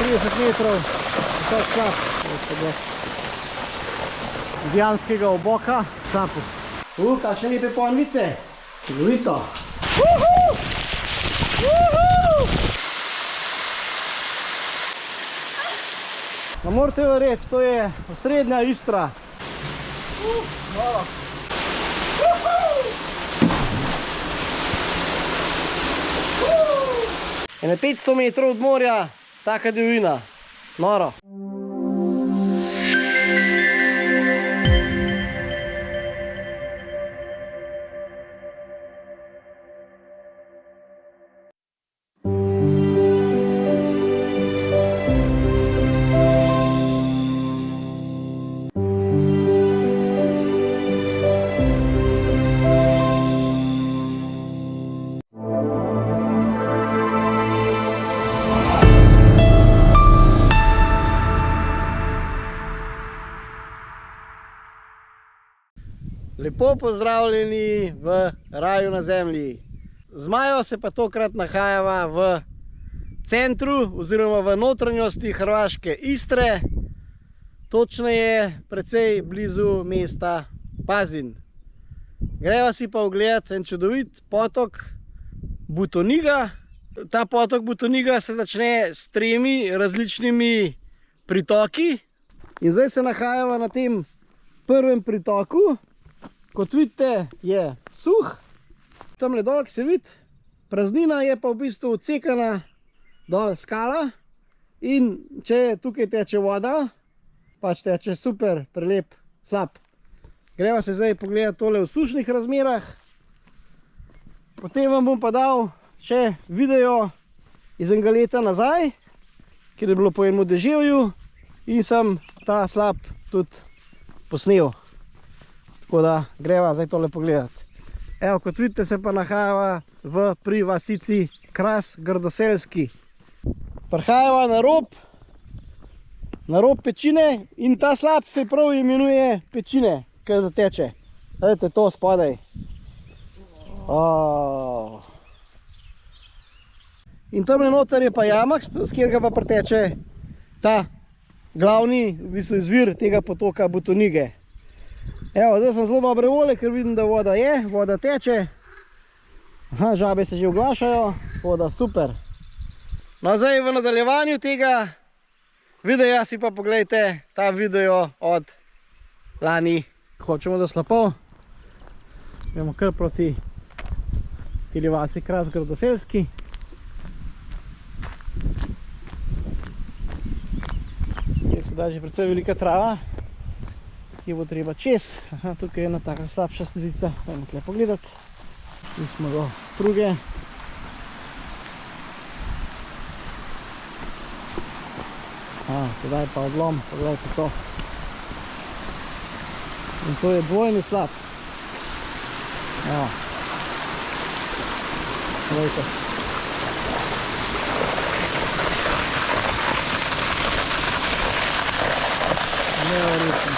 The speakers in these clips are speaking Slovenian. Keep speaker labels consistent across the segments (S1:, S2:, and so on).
S1: 30 metrov, visok slap. Indijanskega oboka, slapu. Kakšne lepe ponvice. Čudovito. Ne morate verjeti, to je osrednja Istra. Ene 500 metrov od morja, taka divjina. Noro. Lepo pozdravljeni v raju na zemlji. Z Majo se pa tokrat nahajava v centru oziroma v notranjosti hrvaške Istre. Točneje precej blizu mesta Pazin. Greva si pa ogledati en čudovit potok Butoniga. Ta potok Butoniga se začne s 3 različnimi pritoki. In zdaj se nahajava na tem prvem pritoku. Kot vidite, je suh, tamle dol, ki se vidi, praznina, je pa v bistvu odsekana dol skala. In če tukaj teče voda, pač teče super, prelep slap. Greva se zdaj pogledati tole v sušnih razmerah. Potem vam bom pa dal še video iz enega leta nazaj, kjer je bilo po enem deževju in sem ta slap tudi posnel. Tako da greva zdaj tole pogledati. Evo, kot vidite, se pa nahajava pri vasici Kras Grdoselski. Prihajava na rob pečine in ta slap se prav imenuje pečine, ker zateče. Gledajte to spodaj. In tamle noter je pa jamak, s kjer ga pa preteče ta glavni izvir tega potoka Butonige. Evo, zdaj sem zelo dobre volje, ker vidim, da voda je, voda teče. Žabe se že oglašajo, voda super. No, zdaj v nadaljevanju tega videa si pa pogledajte ta video od lani. Hočemo do slapov. Gremo kar proti tili vasi Kras Grdoselski. Je sedaj že predvsej velika trava, ki bo treba čez. Tukaj je ena taka slabša stezica, dajmo tukaj pogledati. Tu smo do struge. Sedaj pa odlom, pogledajte to. In to je dvojni slap. Pogledajte. Neverjetno.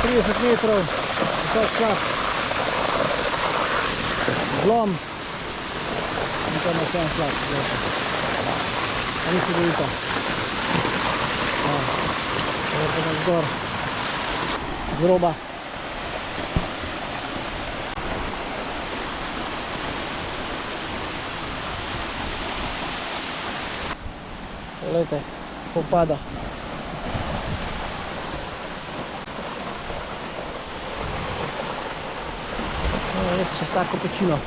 S1: 30 metrov, visok slap, zlom in tam je še en slap. Ni čudovito. Lepo navzgor, z roba. Poglejte, popada. Res čez tako pečino.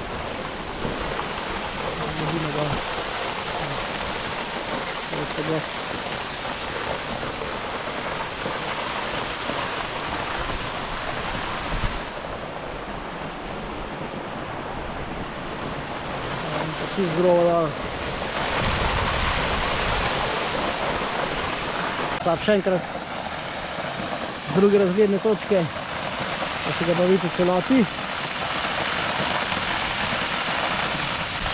S1: Zgodimo dol. Pogled. Čist grobo dol. Slap še enkrat z druge razgledne točke, da se ga pa vidite celoti.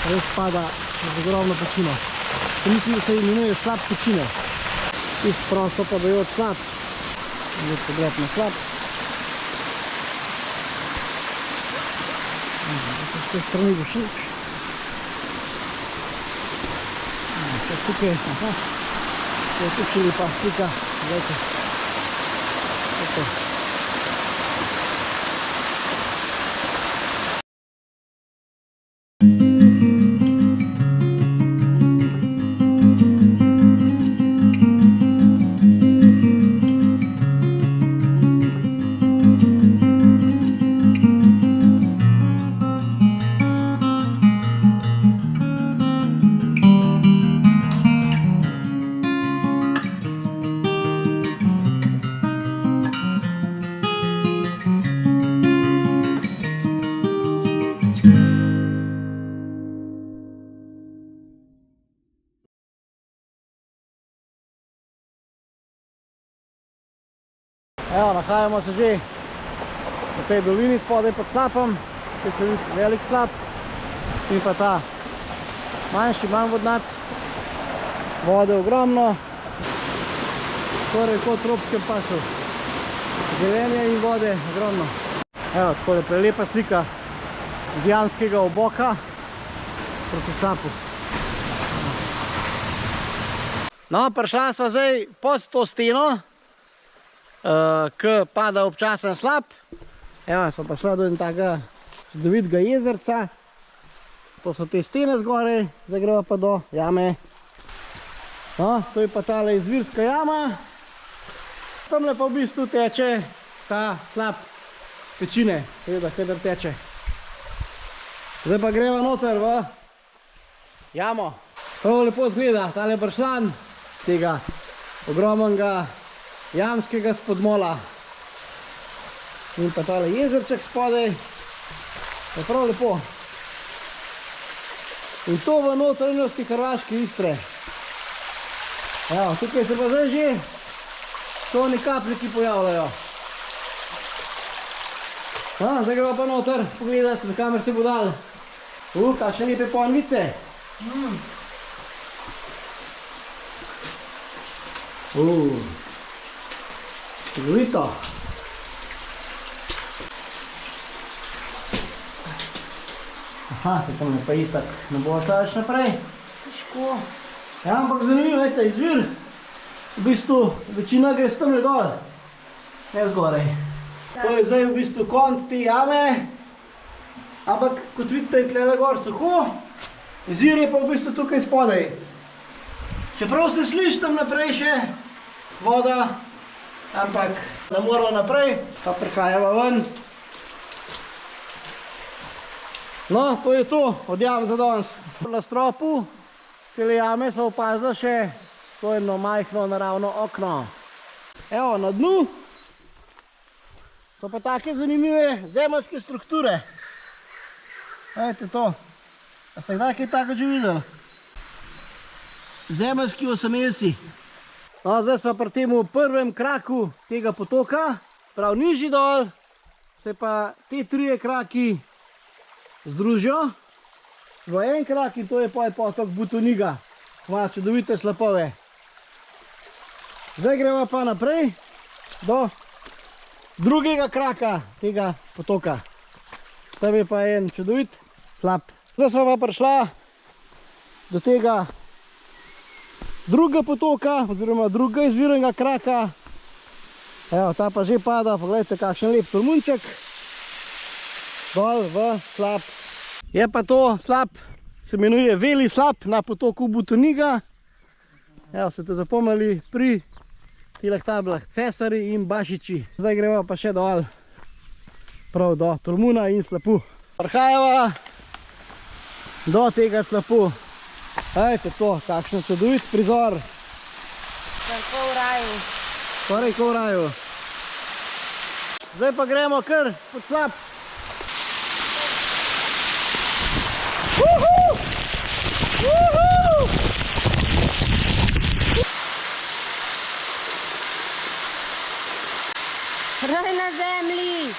S1: Res pada z ogromno pečino. Mislim, da se imenuje slap pečine. Čist prosto padajoč slap. Zdaj pogled na slap. Z te strani bo všeč. tukaj, aha, to je tukaj lepa slika, gledajte, tukaj. Evo, nahajamo se že v tej dolini spodaj pod slapom, tukaj se vidi velik slap in pa ta manjši, manj vodnat, vode ogromno, skoraj kot v tropskem pasu, zelenje in vode ogromno. Evo, tako je prelepa slika z Jamskega oboka proti slapu. No, prišla sva zdaj pod to steno, ko pada občasen slap. Evo, smo prišla do takega čudovitega jezerca. To so te stene zgoraj, zdaj greva pa do jame. No, to je pa tale izvirska jama. Tamle pa v bistvu teče ta slap pečine, seveda, kadar teče. Zdaj pa greva noter v jamo. Prav lepo zgleda tale bršljan tega ogromnega jamskega spodmola. In pa tale jezerček spodaj. Je prav lepo. In to v notranjosti hrvaške Istre. Evo, tukaj se pa zdaj že toni kapliki pojavljajo. Zdaj gremo pa noter pogledati, na kamer se bo dal. Kakšne lepe ponvice. Čudovito. Aha, se tam ne pa itak ne bo šla več naprej. Težko. Ja, ampak zanimivo, gledajte, izvir. V bistvu večina gre s tamle dol, ne zgoraj. To je zdaj v bistvu konc te jame, ampak kot vidite je tlele gor suho, izvir je pa v bistvu tukaj spodaj. Čeprav se sliši tam naprej še voda, ampak ne moramo naprej, pa prihajamo ven. No, to je to od jam za danes. Na stropu tele jame smo opazili še to eno majhno naravno okno. Evo, na dnu so pa take zanimive zemeljske strukture. Gledajte to. A ste kdaj kaj tako že videli? Zemeljski osamelci. No, zdaj smo pri tem prvem kraku tega potoka, prav nižji dol, se pa te trije kraki združijo v en krak in to je potok Butoniga. Ima čudovite slapove. Zdaj gremo pa naprej do drugega kraka tega potoka. Tam je pa en čudovit slap. Zdaj smo pa prišla do tega drugega potoka, oziroma drugega izvirnega kraka. Evo, ta pa že pada, pogledajte kakšen lep tolmunček. Dol v slap. Je pa to slap, se imenuje Veli slap na potoku Butoniga. Evo, se te zapomnili pri teh tablah Cesari in Bašiči. Zdaj gremo pa še dol, prav do tolmuna in slapu. Prihajamo do tega slapu. Ejte to, kakšen čudovit prizor.
S2: Tako v raju.
S1: Skoraj kot v raju. Zdaj pa gremo kar pod slap.
S2: Raj na zemlji.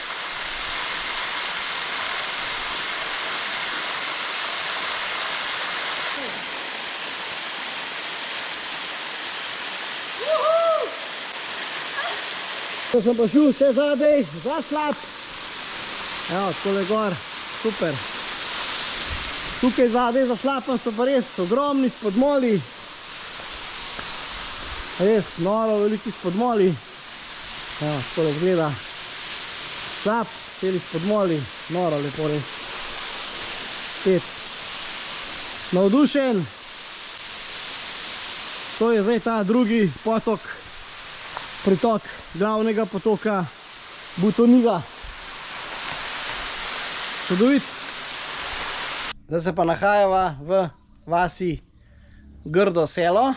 S1: To sem pa šel vse zadej, za slap. Evo, tole gor, super. Tukaj zadej za slapom so pa res ogromni spodmoli. Res noro veliki spodmoli. Evo, tako izgleda. Slap, celi spodmoli, noro lepo res. Spet. Navdušen. To je zdaj ta drugi potok, pritok glavnega potoka Butoniga. Čudovit. Zdaj se pa nahajava v vasi Grdo selo,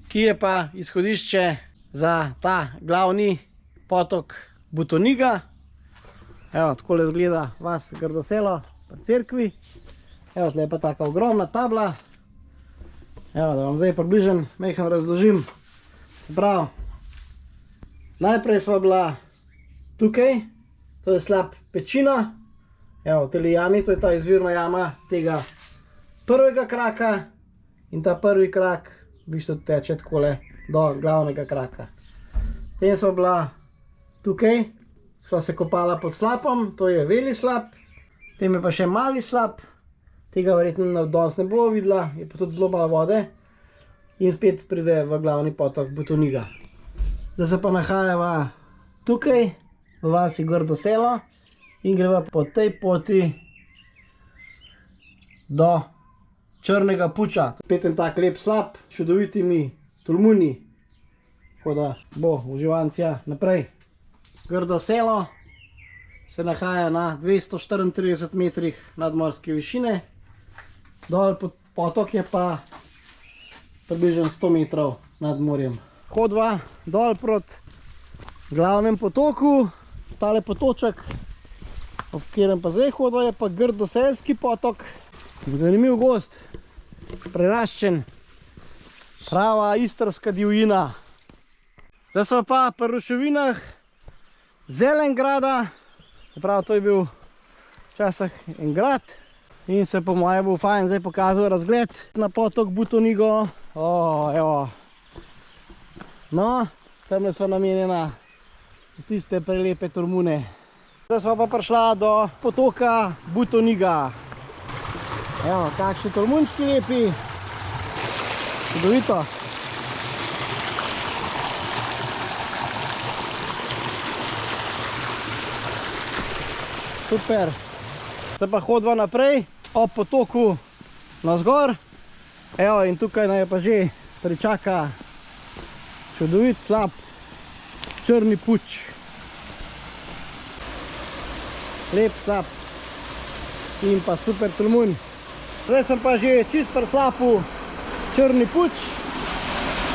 S1: ki je pa izhodišče za ta glavni potok Butoniga. Evo, takole izgleda vas Grdo selo pri cerkvi. Evo, tle je pa taka ogromna tabla. Evo, da vam zdaj približen, mejhem razložim. Se pravi, najprej sva bila tukaj, to je slap pečina. Evo, v teli jami, to je ta izvirna jama tega prvega kraka. In ta prvi krak v bistvu teče takole do glavnega kraka. Potem sva bila tukaj, sva se kopala pod slapom, to je veli slap. Potem je pa še mali slap. Tega verjetno danes ne bo videla, je pa tudi zelo malo vode. In spet pride v glavni potok Butoniga. Zdaj se pa nahajava tukaj, v vasi Grdo selo. In greva po tej poti do Črnega Puča. Spet en tak lep slap, čudovitimi tolmuni. Tako da bo uživancija naprej. Grdo selo se nahaja na 234 metrih nadmorske višine. Dol potok je pa približno 100 metrov nad morjem. Hodva dol proti glavnem potoku. Tale potoček, ob katerem pa zdaj hodva, je pa Grdoselski potok. Zanimiv gost, preraščen, prava istrska divjina. Zdaj smo pa pri ruševinah Zelengrada. Prav, to je bil včasih en grad. In se po moje bo fajn zdaj pokazal razgled na potok Butonigo. Evo. No, tamle sva namenjena tiste prelepe tolmune. Zdaj sva pa prišla do potoka Butoniga. Evo, kakšni tolmunčki lepi. Čudovito. Super. Zdaj pa hodva naprej, ob potoku navzgor. Evo, in tukaj naj pa že pričaka čudovit slap Črni Puč. Lep slap in pa super tolmun. Zdaj sem pa že čist pri slapu Črni Puč.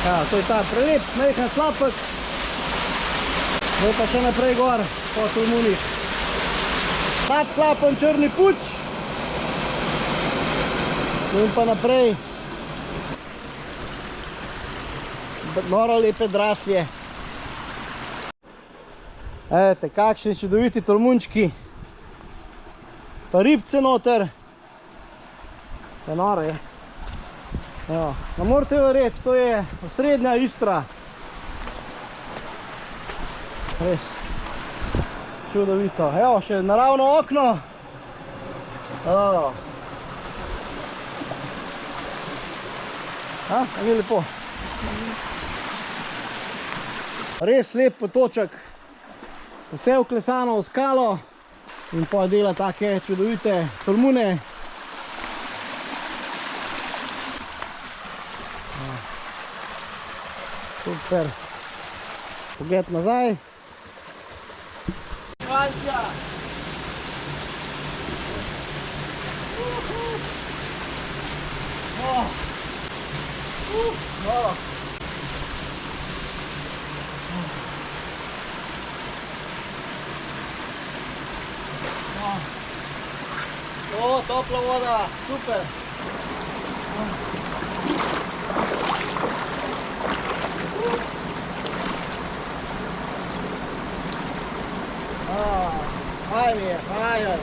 S1: Evo, to je ta prelep, majhen slapek. Zdaj pa še naprej gor po tolmunih. Nad slapom Črni Puč. In pa naprej. Noro lepe draslje. Evo, kakšni čudoviti tolmunčki. Pa ribce noter. Je noro, je. Evo, ne morate verjeti, to je osrednja Istra. Res. Čudovito. Evo, še naravno okno. Je lepo. Res lep potoček. Vse vklesano v skalo. In pa dela take čudovite tolmune. Super. Pogled nazaj. Francija. Topla voda, super. Fajn je, fajn.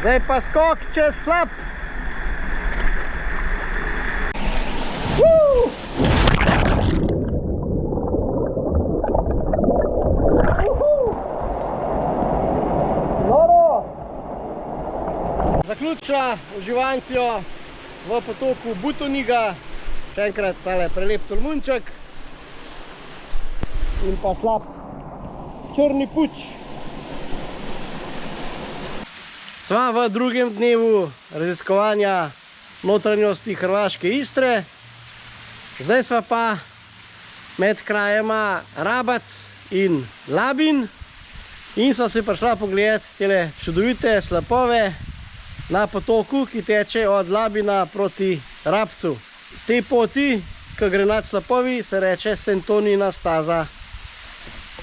S1: Zdaj pa skok čez slap. Zaključila uživancijo v potoku Butoniga, še enkrat tale prelep tolmunček in pa slab črni puč. Sva v drugem dnevu raziskovanja notranjosti hrvaške Istre. Zdaj sva pa med krajema Rabac in Labin in sva se prišla pogledati tele čudovite slapove na potoku, ki teče od Labina proti Rabcu. Te poti, ki gre nad slapovi, se reče Sentonina staza.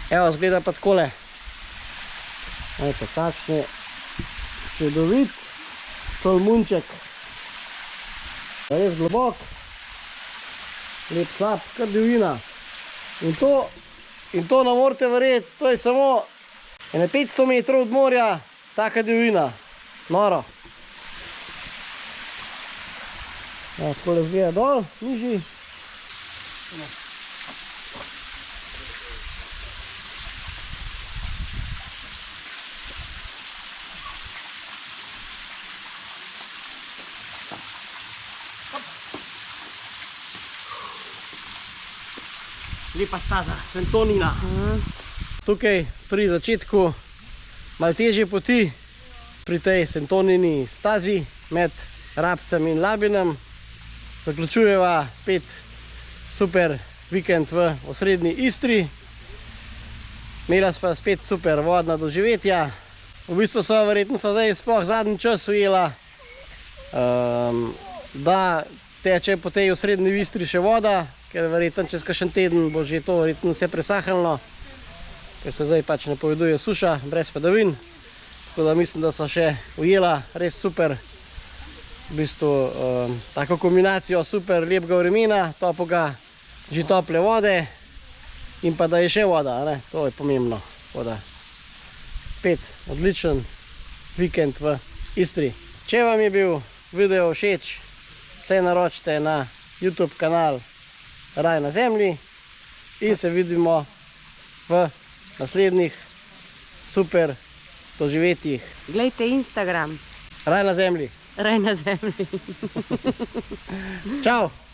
S1: Evo, zgleda pa takole. Eto, takšne čudovit tolmunček. Res globok, lep slap, kar divjina. In to ne morete verjeti, to je samo 500 metrov od morja, taka divjina. Noro. Ja, takole zgleda dol, nižji. Lepa staza, Sentonina. Tukaj pri začetku malo težje poti, pri tej Sentonini stazi med Rabcem in Labinom. Zaključujeva spet super vikend v osrednji Istri. Imela sva spet super vodna doživetja. V bistvu so verjetno zdaj sploh zadnji čas ujela, da teče po tej osrednji Istri še voda, ker verjetno čez kakšen teden bo že to verjetno vse presahnilo, ker se zdaj pač napoveduje suša, brez padavin. Tako da mislim, da so še ujela res super, v bistvu tako kombinacijo super lepega vremena, toplega, že tople vode in pa da je še voda, ne? To je pomembno. Voda. Spet odličen vikend v Istri. Če vam je bil video všeč, se naročite na YouTube kanal Raj na zemlji in se vidimo v naslednjih super doživetjih.
S2: Glejte Instagram.
S1: Raj na zemlji.
S2: Raj na zemlji.
S1: Čau!